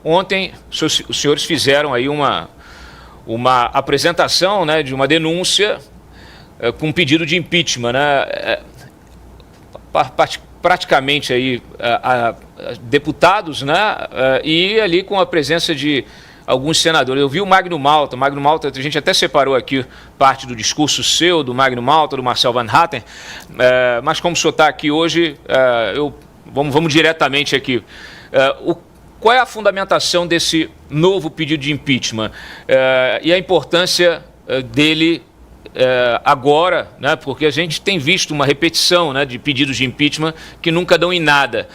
ontem os senhores fizeram aí uma apresentação, né, de uma denúncia com um pedido de impeachment, né, praticamente aí deputados, né, e ali com a presença de alguns senadores. Eu vi o Magno Malta, a gente até separou aqui parte do discurso seu, do Magno Malta, do Marcel Van Hatten, mas como o senhor está aqui hoje, vamos diretamente aqui. Qual é a fundamentação desse novo pedido de impeachment e a importância dele agora, né, porque a gente tem visto uma repetição, né, de pedidos de impeachment que nunca dão em nada.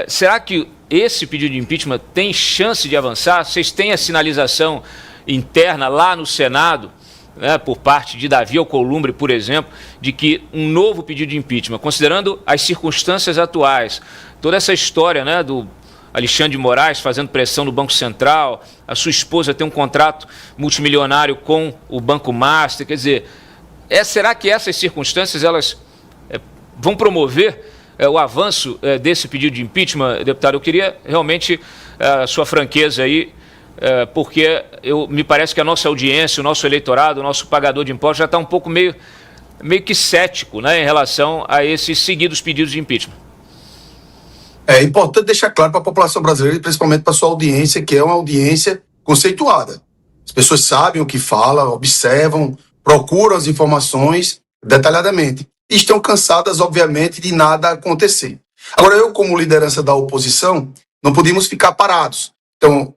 Será que esse pedido de impeachment tem chance de avançar? Vocês têm a sinalização interna lá no Senado, né, por parte de Davi Alcolumbre, por exemplo, de que um novo pedido de impeachment, considerando as circunstâncias atuais, toda essa história, né, do Alexandre de Moraes fazendo pressão no Banco Central, a sua esposa tem um contrato multimilionário com o Banco Master, quer dizer, será que essas circunstâncias elas vão promover o avanço desse pedido de impeachment, deputado? Eu queria realmente a sua franqueza aí, porque me parece que a nossa audiência, o nosso eleitorado, o nosso pagador de impostos já está um pouco meio que cético, né, em relação a esses seguidos pedidos de impeachment. É importante deixar claro para a população brasileira, e principalmente para a sua audiência, que é uma audiência conceituada. As pessoas sabem o que fala, observam, procuram as informações detalhadamente. E estão cansadas, obviamente, de nada acontecer. Agora, eu, como liderança da oposição, não podíamos ficar parados. Então,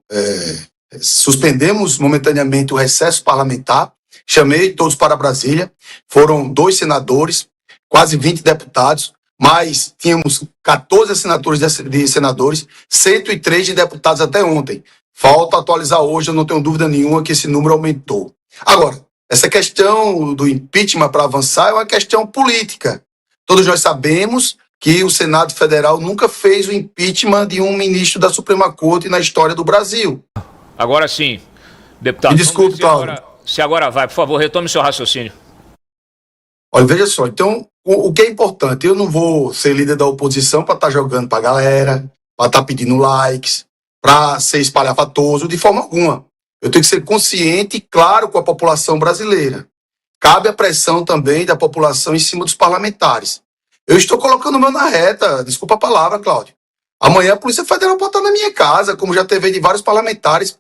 suspendemos momentaneamente o recesso parlamentar, chamei todos para Brasília, foram 2 senadores, quase 20 deputados, mas tínhamos 14 assinaturas de senadores, 103 de deputados até ontem. Falta atualizar hoje, eu não tenho dúvida nenhuma que esse número aumentou. Agora, essa questão do impeachment para avançar é uma questão política. Todos nós sabemos que o Senado Federal nunca fez o impeachment de um ministro da Suprema Corte na história do Brasil. Agora sim, deputado. Me desculpe, Cláudio. Se agora vai, por favor, retome seu raciocínio. Olha, veja só, então, o que é importante, eu não vou ser líder da oposição para estar jogando para a galera, para estar pedindo likes, para ser espalhafatoso, de forma alguma. Eu tenho que ser consciente e claro com a população brasileira. Cabe a pressão também da população em cima dos parlamentares. Eu estou colocando o meu na reta, desculpa a palavra, Cláudio. Amanhã a Polícia Federal pode estar na minha casa, como já teve de vários parlamentares,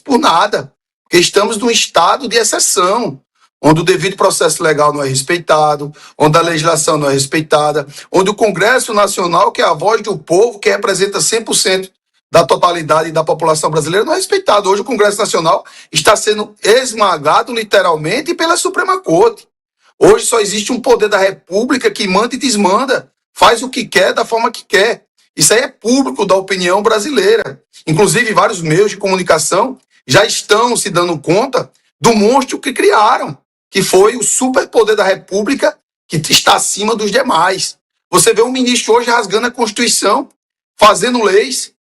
por nada. Porque estamos num estado de exceção, onde o devido processo legal não é respeitado, onde a legislação não é respeitada, onde o Congresso Nacional, que é a voz do povo, que representa 100% da totalidade da população brasileira, não é respeitado. Hoje o Congresso Nacional está sendo esmagado, literalmente, pela Suprema Corte. Hoje só existe um poder da República que manda e desmanda, faz o que quer, da forma que quer. Isso aí é público da opinião brasileira. Inclusive, vários meios de comunicação já estão se dando conta do monstro que criaram, que foi o superpoder da República, que está acima dos demais. Você vê um ministro hoje rasgando a Constituição, fazendo leis,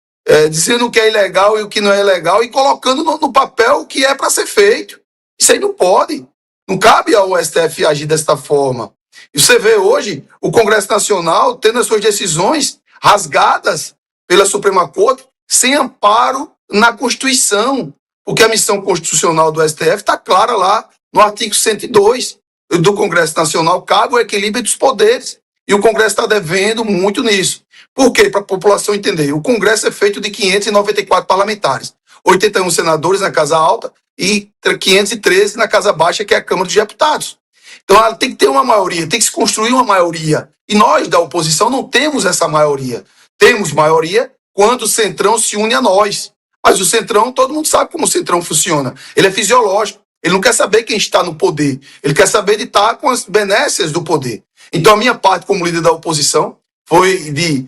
dizendo o que é ilegal e o que não é ilegal, e colocando no papel o que é para ser feito. Isso aí não pode. Não cabe ao STF agir desta forma. E você vê hoje o Congresso Nacional tendo as suas decisões rasgadas pela Suprema Corte, sem amparo na Constituição, porque a missão constitucional do STF está clara lá no artigo 102 do Congresso Nacional, cabe o equilíbrio dos poderes. E o Congresso está devendo muito nisso. Por quê? Para a população entender. O Congresso é feito de 594 parlamentares, 81 senadores na Casa Alta e 513 na Casa Baixa, que é a Câmara dos Deputados. Então ela tem que ter uma maioria, tem que se construir uma maioria. E nós, da oposição, não temos essa maioria. Temos maioria quando o Centrão se une a nós. Mas o Centrão, todo mundo sabe como o Centrão funciona. Ele é fisiológico. Ele não quer saber quem está no poder. Ele quer saber de estar com as benécias do poder. Então a minha parte como líder da oposição foi de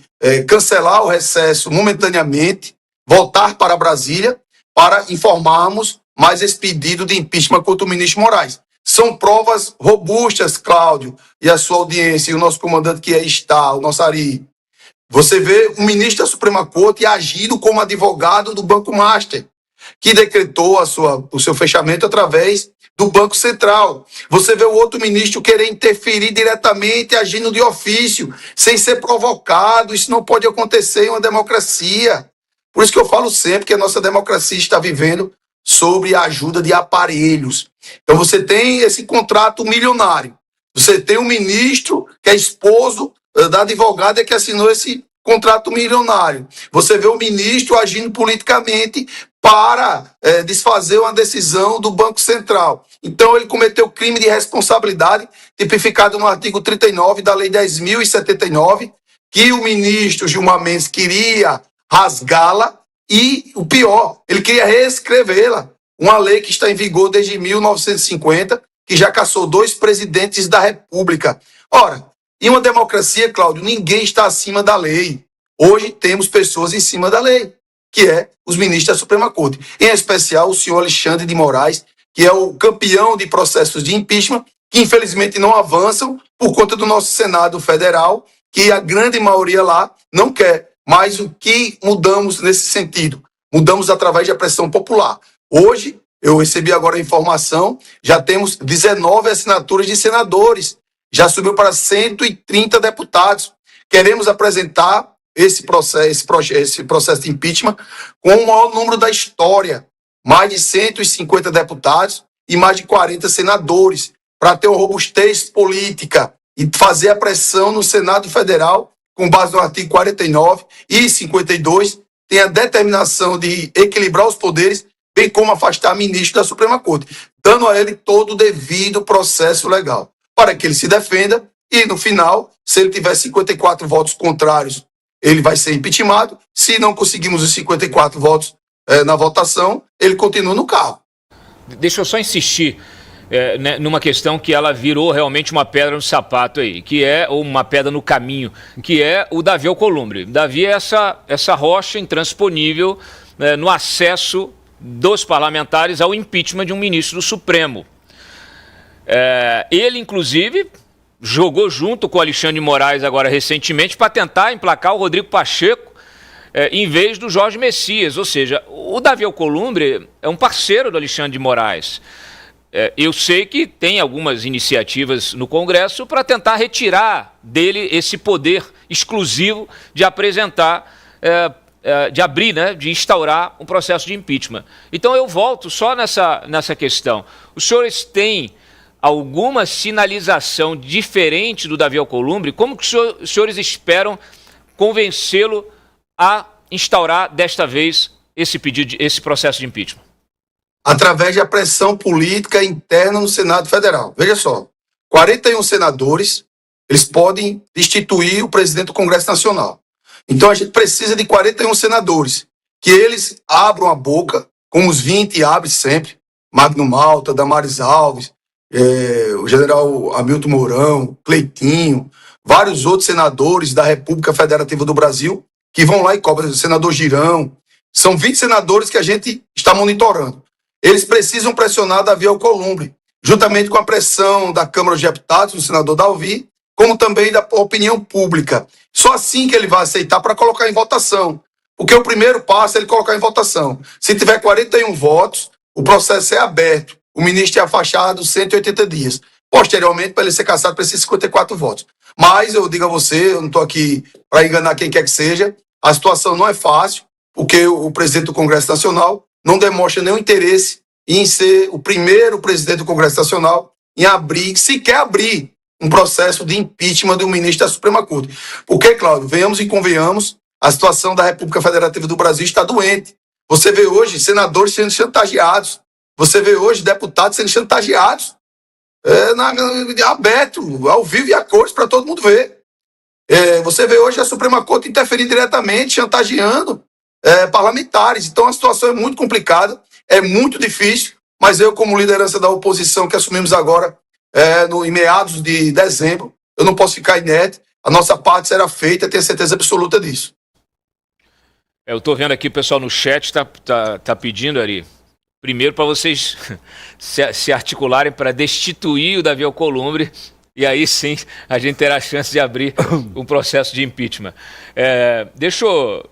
cancelar o recesso momentaneamente, voltar para Brasília para informarmos mais esse pedido de impeachment contra o ministro Moraes. São provas robustas, Cláudio, e a sua audiência, e o nosso comandante que aí está, o nosso Ari. Você vê o ministro da Suprema Corte agindo como advogado do Banco Master, que decretou o seu fechamento através do Banco Central. Você vê o outro ministro querer interferir diretamente, agindo de ofício, sem ser provocado. Isso não pode acontecer em uma democracia. Por isso que eu falo sempre que a nossa democracia está vivendo sobre a ajuda de aparelhos. Então você tem esse contrato milionário. Você tem um ministro que é esposo da advogada que assinou esse contrato milionário. Você vê o ministro agindo politicamente para desfazer uma decisão do Banco Central. Então ele cometeu crime de responsabilidade tipificado no artigo 39 da Lei 10.079, que o ministro Gilmar Mendes queria rasgá-la e, o pior, ele queria reescrevê-la. Uma lei que está em vigor desde 1950, que já cassou 2 presidentes da República. Ora, em uma democracia, Cláudio, ninguém está acima da lei. Hoje temos pessoas em cima da lei, que é os ministros da Suprema Corte. Em especial o senhor Alexandre de Moraes, que é o campeão de processos de impeachment, que infelizmente não avançam por conta do nosso Senado Federal, que a grande maioria lá não quer. Mas o que mudamos nesse sentido? Mudamos através da pressão popular. Hoje, eu recebi agora a informação, já temos 19 assinaturas de senadores, já subiu para 130 deputados. Queremos apresentar esse processo de impeachment com o maior número da história, mais de 150 deputados e mais de 40 senadores, para ter uma robustez política e fazer a pressão no Senado Federal, com base no artigo 49 e 52, tem a determinação de equilibrar os poderes, bem como afastar ministro da Suprema Corte, dando a ele todo o devido processo legal, para que ele se defenda e, no final, se ele tiver 54 votos contrários, ele vai ser impeachmentado. Se não conseguimos os 54 votos na votação, ele continua no cargo. Deixa eu só insistir numa questão que ela virou realmente uma pedra no sapato aí, que é, ou uma pedra no caminho, que é o Davi Alcolumbre. Davi é essa rocha intransponível no acesso dos parlamentares ao impeachment de um ministro do Supremo. Ele, inclusive, jogou junto com o Alexandre de Moraes agora recentemente para tentar emplacar o Rodrigo Pacheco em vez do Jorge Messias. Ou seja, o Davi Alcolumbre é um parceiro do Alexandre de Moraes. Eu sei que tem algumas iniciativas no Congresso para tentar retirar dele esse poder exclusivo de apresentar, de abrir, de instaurar um processo de impeachment. Então eu volto só nessa questão. Os senhores têm alguma sinalização diferente do Davi Alcolumbre? Como que os senhores esperam convencê-lo a instaurar desta vez esse processo de impeachment? Através da pressão política interna no Senado Federal. Veja só, 41 senadores, eles podem destituir o presidente do Congresso Nacional. Então a gente precisa de 41 senadores, que eles abram a boca, como os 20 abrem sempre, Magno Malta, Damares Alves, o general Hamilton Mourão, Cleitinho, vários outros senadores da República Federativa do Brasil, que vão lá e cobram, o senador Girão. São 20 senadores que a gente está monitorando. Eles precisam pressionar Davi Alcolumbre, juntamente com a pressão da Câmara dos Deputados, do senador Dalvi, como também da opinião pública. Só assim que ele vai aceitar para colocar em votação. Porque o primeiro passo é ele colocar em votação. Se tiver 41 votos, o processo é aberto. O ministro é afastado 180 dias. Posteriormente, para ele ser cassado, precisa de 54 votos. Mas eu digo a você, eu não estou aqui para enganar quem quer que seja, a situação não é fácil, porque o presidente do Congresso Nacional não demonstra nenhum interesse em ser o primeiro presidente do Congresso Nacional em sequer abrir um processo de impeachment de um ministro da Suprema Corte. Porque, Cláudio, venhamos e convenhamos, a situação da República Federativa do Brasil está doente. Você vê hoje senadores sendo chantageados, você vê hoje deputados sendo chantageados, aberto, ao vivo e a cores, para todo mundo ver. Você vê hoje a Suprema Corte interferindo diretamente, chantageando parlamentares. Então a situação é muito complicada, é muito difícil, mas eu, como liderança da oposição que assumimos agora, em meados de dezembro, eu não posso ficar inerte, a nossa parte será feita, tenho certeza absoluta disso. Eu estou vendo aqui o pessoal no chat tá pedindo, Ari, primeiro para vocês se articularem para destituir o Davi Alcolumbre, e aí sim a gente terá a chance de abrir um processo de impeachment. Deixa eu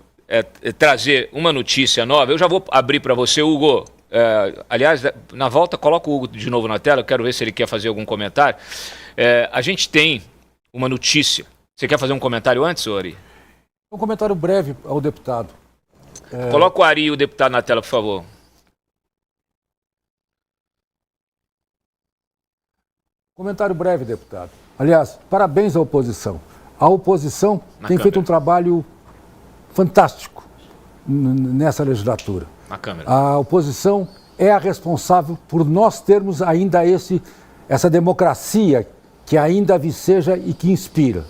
trazer uma notícia nova. Eu já vou abrir para você, Hugo. Aliás, na volta, coloca o Hugo de novo na tela, eu quero ver se ele quer fazer algum comentário. A gente tem uma notícia. Você quer fazer um comentário antes, Ari? Um comentário breve ao deputado. Coloca o Ari e o deputado na tela, por favor. Comentário breve, deputado. Aliás, parabéns à oposição. A oposição tem feito um trabalho fantástico nessa legislatura. Na Câmara. A oposição é a responsável por nós termos ainda essa democracia que ainda viceja e que inspira.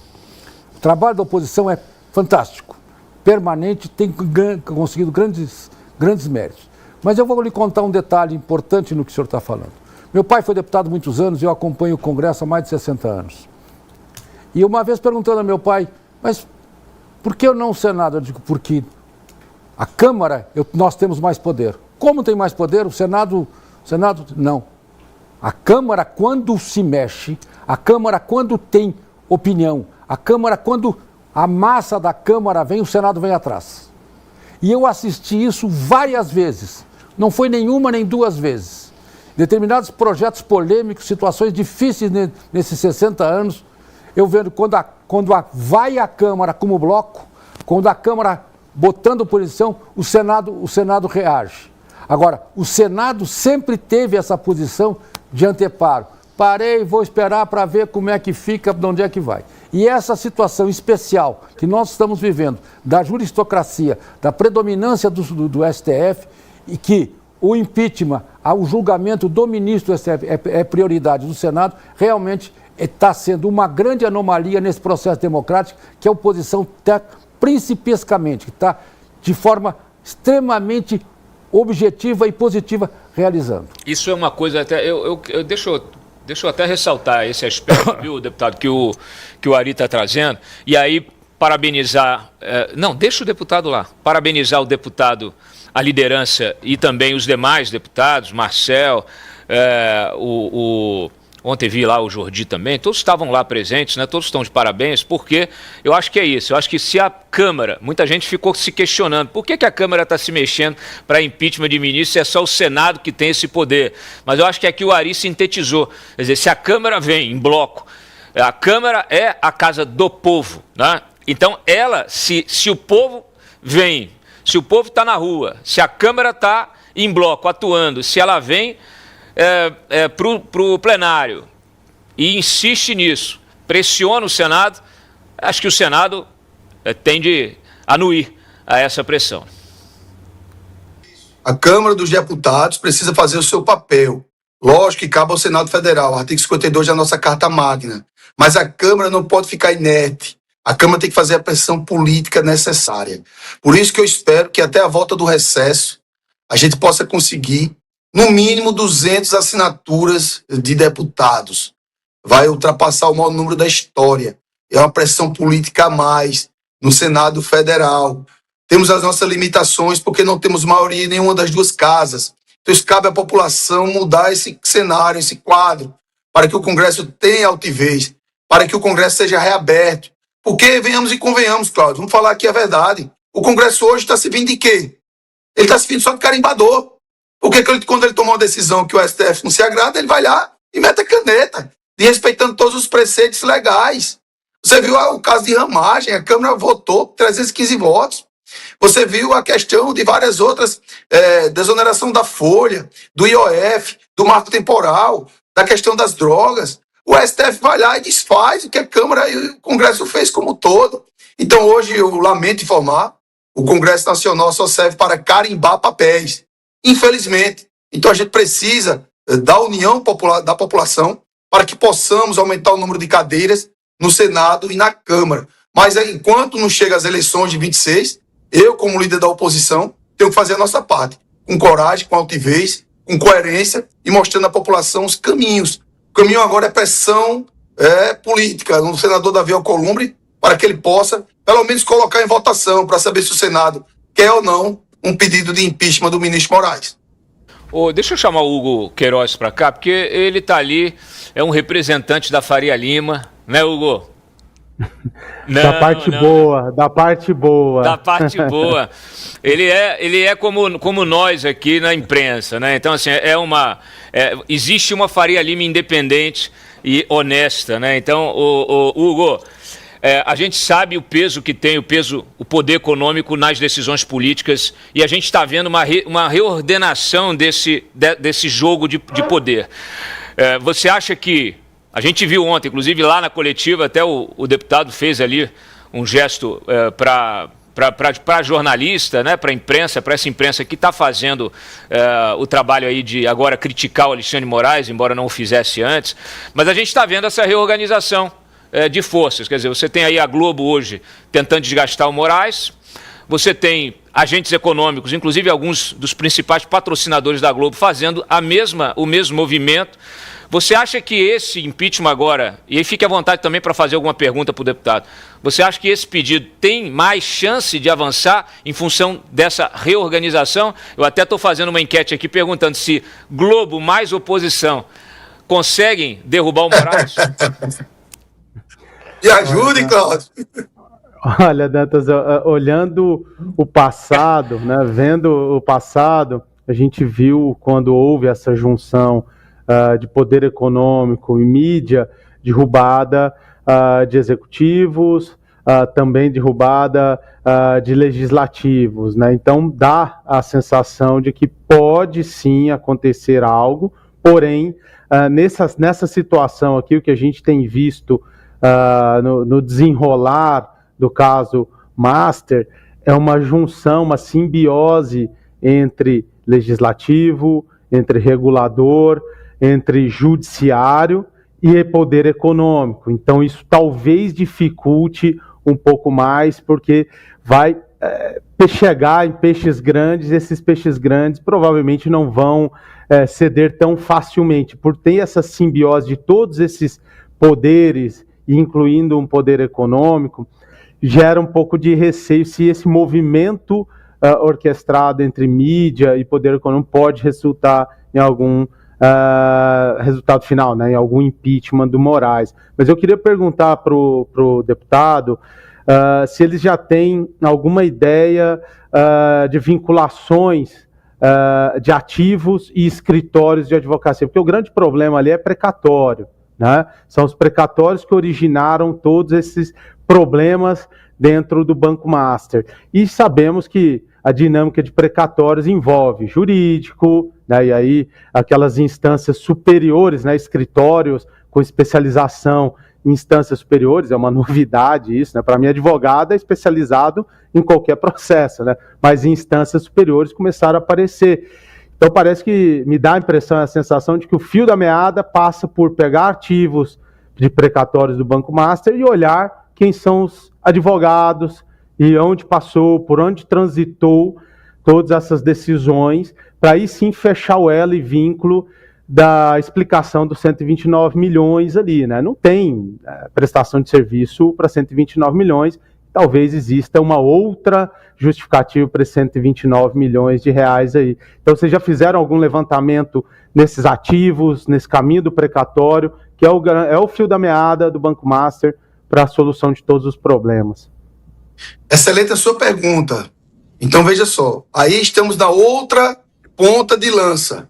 O trabalho da oposição é fantástico, permanente, tem conseguido grandes méritos. Mas eu vou lhe contar um detalhe importante no que o senhor está falando. Meu pai foi deputado há muitos anos e eu acompanho o Congresso há mais de 60 anos. E uma vez perguntando ao meu pai, mas por que eu não o Senado? Eu digo, porque a Câmara, nós temos mais poder. Como tem mais poder? O Senado não. A Câmara, quando se mexe, a Câmara, quando tem opinião, a Câmara, quando a massa da Câmara vem, o Senado vem atrás. E eu assisti isso várias vezes. Não foi nenhuma nem duas vezes. Determinados projetos polêmicos, situações difíceis nesses 60 anos, eu vendo quando vai a Câmara como bloco, quando a Câmara botando posição, o Senado reage. Agora, o Senado sempre teve essa posição de anteparo. Parei, vou esperar para ver como é que fica, de onde é que vai. E essa situação especial que nós estamos vivendo, da juristocracia, da predominância do STF, e que o impeachment, o julgamento do ministro do STF é prioridade do Senado, realmente está sendo uma grande anomalia nesse processo democrático que a oposição está principescamente, que está de forma extremamente objetiva e positiva realizando. Isso é uma coisa até... Deixa eu até ressaltar esse aspecto, viu, deputado, que o Ari está trazendo, e aí parabenizar... não, deixa o deputado lá. Parabenizar o deputado, a liderança e também os demais deputados, Marcel, ontem vi lá o Jordi também, todos estavam lá presentes, né? Todos estão de parabéns, porque eu acho que é isso. Eu acho que se a Câmara, muita gente ficou se questionando, por que a Câmara está se mexendo para impeachment de ministro se é só o Senado que tem esse poder? Mas eu acho que aqui o Ari sintetizou. Quer dizer, se a Câmara vem em bloco, a Câmara é a casa do povo, né? Então ela, se o povo vem, se o povo está na rua, se a Câmara está em bloco atuando, se ela vem para o plenário e insiste nisso, pressiona o Senado, acho que o Senado tende a anuir a essa pressão. A Câmara dos Deputados precisa fazer o seu papel. Lógico que cabe ao Senado Federal, artigo 52 da nossa Carta Magna. Mas a Câmara não pode ficar inerte. A Câmara tem que fazer a pressão política necessária. Por isso que eu espero que até a volta do recesso a gente possa conseguir no mínimo 200 assinaturas de deputados. Vai ultrapassar o maior número da história. É uma pressão política a mais no Senado Federal. Temos as nossas limitações porque não temos maioria em nenhuma das duas casas. Então isso cabe à população mudar esse cenário, esse quadro, para que o Congresso tenha altivez, para que o Congresso seja reaberto. Porque, venhamos e convenhamos, Cláudio, vamos falar aqui a verdade. O Congresso hoje está se vindo de quê? Ele está se vindo só de carimbador. Porque quando ele tomou uma decisão que o STF não se agrada, ele vai lá e mete a caneta, desrespeitando todos os preceitos legais. Você viu o caso de ramagem, a Câmara votou 315 votos. Você viu a questão de várias outras, desoneração da folha, do IOF, do marco temporal, da questão das drogas. O STF vai lá e desfaz o que a Câmara e o Congresso fez como um todo. Então hoje eu lamento informar, o Congresso Nacional só serve para carimbar papéis. Infelizmente. Então a gente precisa da união da população para que possamos aumentar o número de cadeiras no Senado e na Câmara. Mas enquanto não chega às eleições de 26, eu, como líder da oposição, tenho que fazer a nossa parte. Com coragem, com altivez, com coerência e mostrando à população os caminhos. O caminho agora é pressão política no senador Davi Alcolumbre para que ele possa, pelo menos, colocar em votação para saber se o Senado quer ou não um pedido de impeachment do ministro Moraes. Deixa eu chamar o Hugo Queiroz para cá, porque ele está ali, é um representante da Faria Lima, né, Hugo? Da parte boa. Da parte boa. Ele é como nós aqui na imprensa, né? Então, assim, existe uma Faria Lima independente e honesta, né? Então, Hugo, A gente sabe o peso que tem, o poder econômico nas decisões políticas, e a gente está vendo uma reordenação desse jogo de poder. Você acha que... A gente viu ontem, inclusive lá na coletiva, até o deputado fez ali um gesto para a jornalista, né, para a imprensa, para essa imprensa que está fazendo o trabalho aí de agora criticar o Alexandre de Moraes, embora não o fizesse antes, mas a gente está vendo essa reorganização de forças. Quer dizer, você tem aí a Globo hoje tentando desgastar o Moraes, você tem agentes econômicos, inclusive alguns dos principais patrocinadores da Globo, fazendo o mesmo movimento. Você acha que esse impeachment agora, e aí fique à vontade também para fazer alguma pergunta para o deputado, você acha que esse pedido tem mais chance de avançar em função dessa reorganização? Eu até estou fazendo uma enquete aqui perguntando se Globo mais oposição conseguem derrubar o Moraes? Me ajude, Cláudio. Olha, Dantas, olhando o passado, né, vendo o passado, a gente viu quando houve essa junção de poder econômico e mídia, derrubada de executivos, também derrubada de legislativos, né? Então dá a sensação de que pode sim acontecer algo, porém, nessa situação aqui, o que a gente tem visto no desenrolar do caso Master é uma junção, uma simbiose entre legislativo, entre regulador, entre judiciário e poder econômico. Então isso talvez dificulte um pouco mais, porque vai chegar em peixes grandes, esses peixes grandes provavelmente não vão ceder tão facilmente, por ter essa simbiose de todos esses poderes, incluindo um poder econômico, gera um pouco de receio se esse movimento orquestrado entre mídia e poder econômico pode resultar em algum resultado final, né, em algum impeachment do Moraes. Mas eu queria perguntar para o deputado se eles já têm alguma ideia de vinculações de ativos e escritórios de advocacia, porque o grande problema ali é precatório, né? São os precatórios que originaram todos esses problemas dentro do Banco Master. E sabemos que a dinâmica de precatórios envolve jurídico, né, e aí aquelas instâncias superiores, né, escritórios com especialização em instâncias superiores, é uma novidade isso, né? Para mim, advogado é especializado em qualquer processo, né? Mas em instâncias superiores começaram a aparecer. Então parece que me dá a impressão, a sensação de que o fio da meada passa por pegar ativos de precatórios do Banco Master e olhar quem são os advogados e onde passou, por onde transitou todas essas decisões, para aí sim fechar o elo e vínculo da explicação dos 129 milhões ali, né? Não tem prestação de serviço para 129 milhões, talvez exista uma outra justificativa para esses 129 milhões de reais aí. Então, vocês já fizeram algum levantamento nesses ativos, nesse caminho do precatório, que é o fio da meada do Banco Master para a solução de todos os problemas? Excelente a sua pergunta. Então, veja só, aí estamos na outra ponta de lança,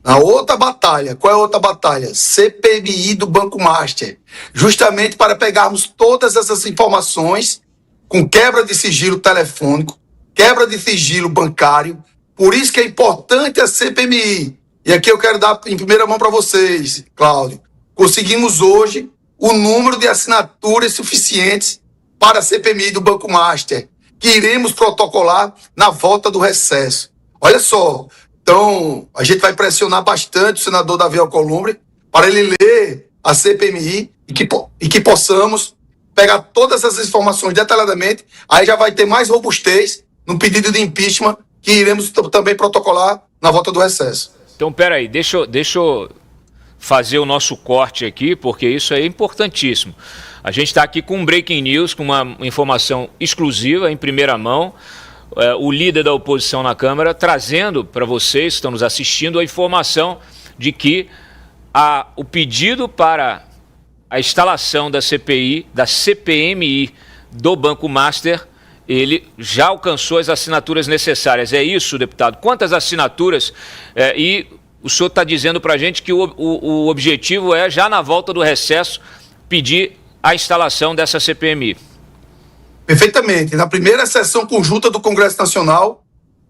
na outra batalha. Qual é a outra batalha? CPMI do Banco Master, justamente para pegarmos todas essas informações com quebra de sigilo telefônico, quebra de sigilo bancário. Por isso que é importante a CPMI. E aqui eu quero dar em primeira mão para vocês, Cláudio. Conseguimos hoje o número de assinaturas suficientes para a CPMI do Banco Master, que iremos protocolar na volta do recesso. Olha só, então a gente vai pressionar bastante o senador Davi Alcolumbre para ele ler a CPMI e que possamos pegar todas essas informações detalhadamente, aí já vai ter mais robustez no pedido de impeachment que iremos também protocolar na volta do recesso. Então, peraí, deixa eu fazer o nosso corte aqui, porque isso é importantíssimo. A gente está aqui com um breaking news, com uma informação exclusiva, em primeira mão, o líder da oposição na Câmara trazendo para vocês que estão nos assistindo a informação de que o pedido para a instalação da CPI, da CPMI do Banco Master, ele já alcançou as assinaturas necessárias. É isso, deputado? Quantas assinaturas? E o senhor está dizendo para a gente que o objetivo é, já na volta do recesso, pedir a instalação dessa CPMI. Perfeitamente. Na primeira sessão conjunta do Congresso Nacional,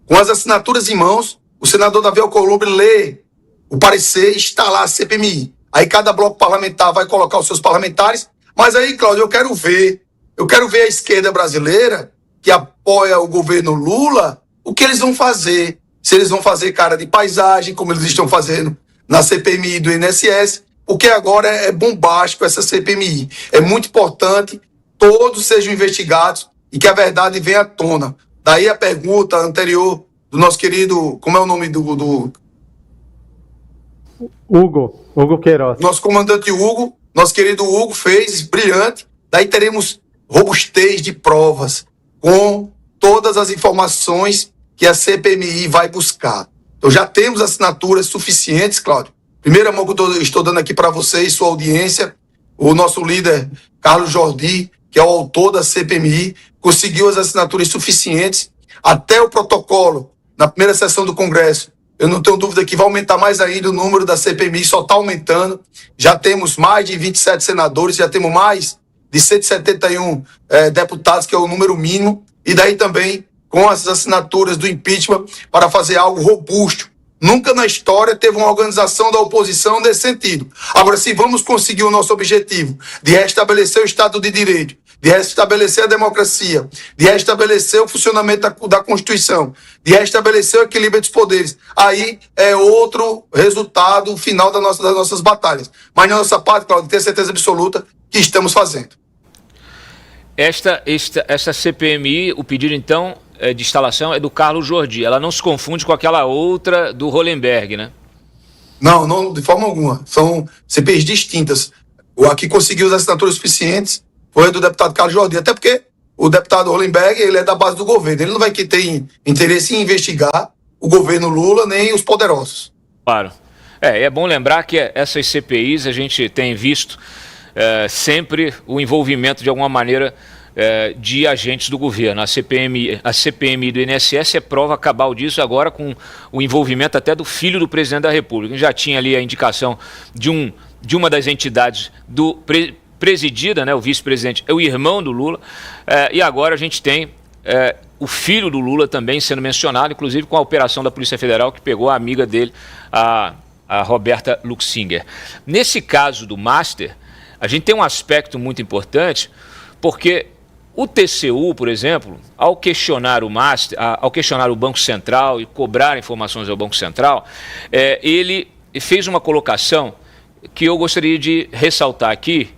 com as assinaturas em mãos, o senador Davi Alcolumbre lê o parecer e instalar a CPMI. Aí cada bloco parlamentar vai colocar os seus parlamentares. Mas aí, Cláudio, eu quero ver a esquerda brasileira, que apoia o governo Lula, o que eles vão fazer. Se eles vão fazer cara de paisagem, como eles estão fazendo na CPMI do INSS, porque agora é bombástico essa CPMI. É muito importante que todos sejam investigados e que a verdade venha à tona. Daí a pergunta anterior do nosso querido, como é o nome do Hugo Queiroz. Nosso comandante Hugo, nosso querido Hugo fez, brilhante. Daí teremos robustez de provas com todas as informações que a CPMI vai buscar. Então já temos assinaturas suficientes, Cláudio. Primeira mão que eu estou dando aqui para vocês, sua audiência, o nosso líder, Carlos Jordi, que é o autor da CPMI, conseguiu as assinaturas suficientes. Até o protocolo, na primeira sessão do Congresso, eu não tenho dúvida que vai aumentar mais ainda o número da CPMI, só está aumentando. Já temos mais de 27 senadores, já temos mais de 171 deputados, que é o número mínimo. E daí também com as assinaturas do impeachment para fazer algo robusto. Nunca na história teve uma organização da oposição nesse sentido. Agora, se vamos conseguir o nosso objetivo de restabelecer o Estado de Direito, de restabelecer a democracia, de restabelecer o funcionamento da Constituição, de restabelecer o equilíbrio dos poderes, aí é outro resultado final das nossas batalhas. Mas na nossa parte, Cláudio, tenho certeza absoluta que estamos fazendo. Essa CPMI, o pedido então de instalação é do Carlos Jordi. Ela não se confunde com aquela outra do Hollenberg, né? Não, de forma alguma. São CPIs distintas. O aqui conseguiu as assinaturas suficientes foi do deputado Carlos Jordi, até porque o deputado Hollenberg, ele é da base do governo. Ele não vai ter interesse em investigar o governo Lula nem os poderosos. Claro. É bom lembrar que essas CPIs a gente tem visto sempre o envolvimento de alguma maneira de agentes do governo. A CPMI do INSS é prova cabal disso agora com o envolvimento até do filho do presidente da República. Já tinha ali a indicação de uma das entidades presidida, né, o vice-presidente é o irmão do Lula, e agora a gente tem o filho do Lula também sendo mencionado, inclusive com a operação da Polícia Federal que pegou a amiga dele, a Roberta Luxinger. Nesse caso do Master, a gente tem um aspecto muito importante, porque o TCU, por exemplo, ao questionar o Master, ao questionar o Banco Central e cobrar informações ao Banco Central, ele fez uma colocação que eu gostaria de ressaltar aqui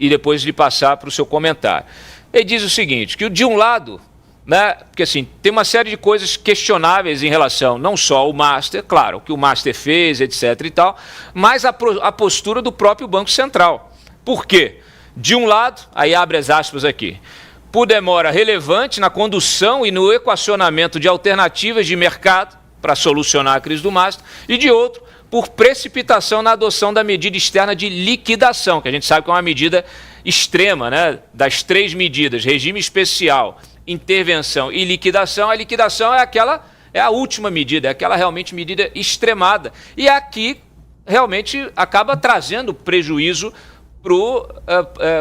e depois de passar para o seu comentário. Ele diz o seguinte, que de um lado, né, porque assim, tem uma série de coisas questionáveis em relação não só ao Master, claro, o que o Master fez, etc. e tal, mas a postura do próprio Banco Central. Por quê? De um lado, aí abre as aspas aqui, por demora relevante na condução e no equacionamento de alternativas de mercado para solucionar a crise do Master, e de outro, por precipitação na adoção da medida externa de liquidação, que a gente sabe que é uma medida extrema, né? Das três medidas, regime especial, intervenção e liquidação. A liquidação é a última medida, é aquela realmente medida extremada. E aqui realmente acaba trazendo prejuízo para o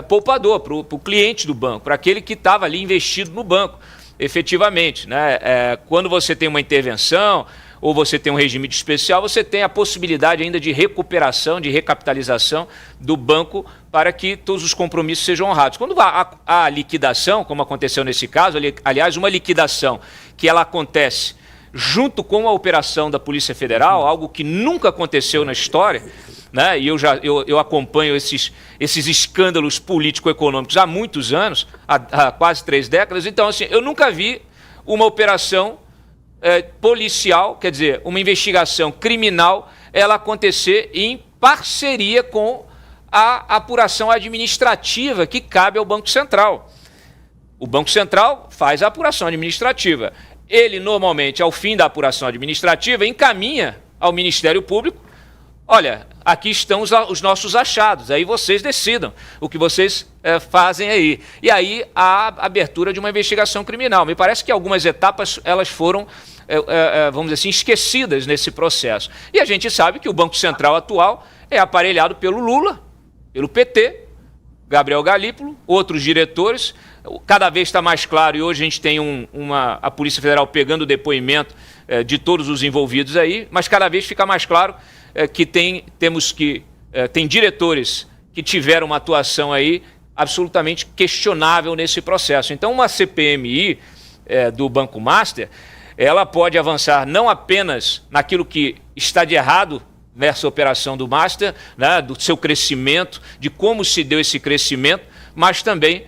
poupador, para o cliente do banco, para aquele que estava ali investido no banco, efetivamente, né? Quando você tem uma intervenção ou você tem um regime de especial, você tem a possibilidade ainda de recuperação, de recapitalização do banco para que todos os compromissos sejam honrados. Quando há liquidação, como aconteceu nesse caso, aliás, uma liquidação que ela acontece junto com a operação da Polícia Federal, algo que nunca aconteceu na história, né? E eu acompanho esses escândalos político-econômicos há muitos anos, há quase 3 décadas, então assim, eu nunca vi uma operação policial, quer dizer, uma investigação criminal, ela acontecer em parceria com a apuração administrativa que cabe ao Banco Central. O Banco Central faz a apuração administrativa. Ele, normalmente, ao fim da apuração administrativa, encaminha ao Ministério Público, olha, aqui estão os nossos achados, aí vocês decidam o que vocês fazem aí. E aí a abertura de uma investigação criminal. Me parece que algumas etapas elas foram, vamos dizer assim, esquecidas nesse processo. E a gente sabe que o Banco Central atual é aparelhado pelo Lula, pelo PT, Gabriel Galípolo, outros diretores. Cada vez está mais claro, e hoje a gente tem a Polícia Federal pegando o depoimento de todos os envolvidos aí, mas cada vez fica mais claro que tem diretores que tiveram uma atuação aí absolutamente questionável nesse processo. Então, uma CPMI do Banco Master, ela pode avançar não apenas naquilo que está de errado nessa operação do Master, né, do seu crescimento, de como se deu esse crescimento, mas também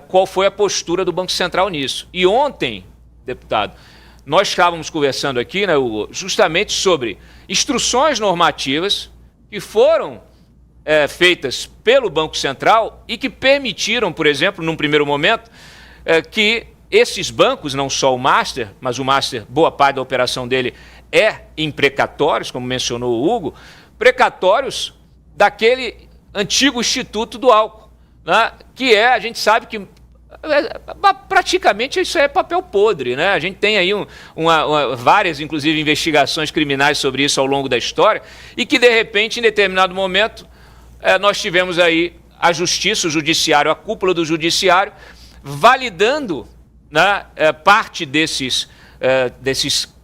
qual foi a postura do Banco Central nisso. E ontem, deputado, nós estávamos conversando aqui, né, Hugo, justamente sobre instruções normativas que foram feitas pelo Banco Central e que permitiram, por exemplo, num primeiro momento, que esses bancos, não só o Master, mas o Master, boa parte da operação dele é em precatórios, como mencionou o Hugo, precatórios daquele antigo Instituto do Álcool, né? Que a gente sabe que praticamente isso é papel podre, né? A gente tem aí várias, inclusive, investigações criminais sobre isso ao longo da história e que, de repente, em determinado momento, nós tivemos aí a justiça, o judiciário, a cúpula do judiciário, validando, né, parte desses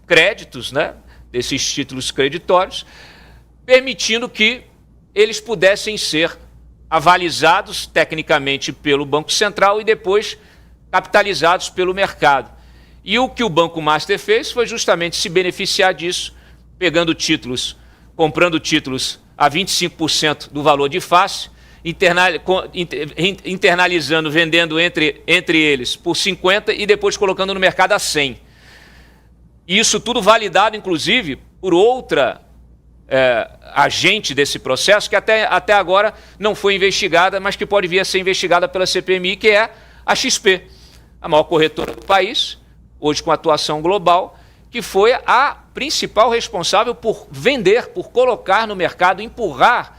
créditos, né, desses títulos creditórios, permitindo que eles pudessem ser avalizados tecnicamente pelo Banco Central e depois capitalizados pelo mercado. E o que o Banco Master fez foi justamente se beneficiar disso, pegando títulos, comprando títulos a 25% do valor de face, internalizando, vendendo entre eles por 50% e depois colocando no mercado a 100%. Isso tudo validado, inclusive, por outra agente desse processo, que até agora não foi investigada, mas que pode vir a ser investigada pela CPMI, que é a XP, a maior corretora do país, hoje com atuação global, que foi a principal responsável por vender, por colocar no mercado, empurrar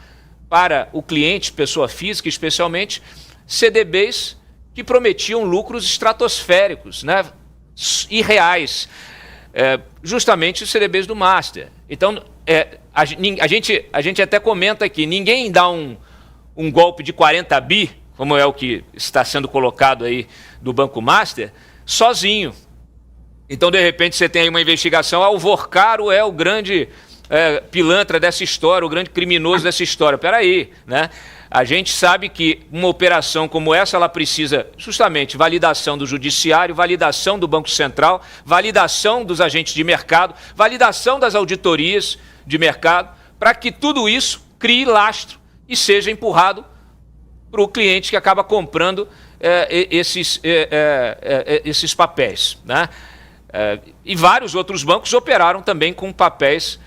para o cliente, pessoa física especialmente, CDBs que prometiam lucros estratosféricos, né, irreais, justamente os CDBs do Master. Então, a gente até comenta aqui, ninguém dá um golpe de 40 bi, como é o que está sendo colocado aí do Banco Master, sozinho. Então, de repente, você tem aí uma investigação, o Vorcaro é o grande pilantra dessa história, o grande criminoso dessa história. Espera aí, né? A gente sabe que uma operação como essa, ela precisa justamente validação do judiciário, validação do Banco Central, validação dos agentes de mercado, validação das auditorias de mercado, para que tudo isso crie lastro e seja empurrado para o cliente que acaba comprando esses papéis, né? E vários outros bancos operaram também com papéis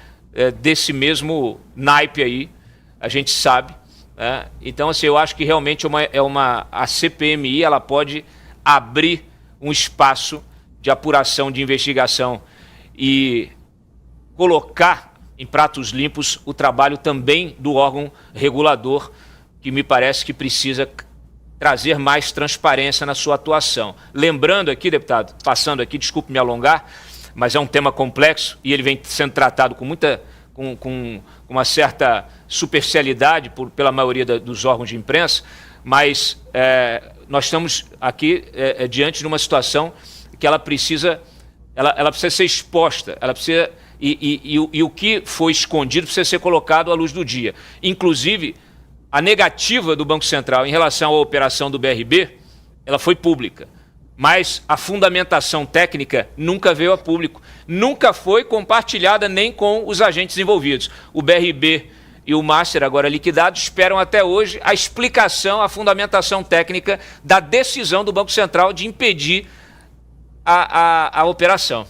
desse mesmo naipe aí, a gente sabe. Então, assim, eu acho que realmente a CPMI ela pode abrir um espaço de apuração, de investigação e colocar em pratos limpos o trabalho também do órgão regulador, que me parece que precisa trazer mais transparência na sua atuação. Lembrando aqui, deputado, passando aqui, desculpe me alongar, mas é um tema complexo e ele vem sendo tratado com uma certa superficialidade pela maioria dos órgãos de imprensa, mas nós estamos aqui diante de uma situação que ela precisa ser exposta, ela precisa, e o que foi escondido precisa ser colocado à luz do dia. Inclusive, a negativa do Banco Central em relação à operação do BRB, ela foi pública. Mas a fundamentação técnica nunca veio a público, nunca foi compartilhada nem com os agentes envolvidos. O BRB e o Master, agora liquidados, esperam até hoje a explicação, a fundamentação técnica da decisão do Banco Central de impedir a operação.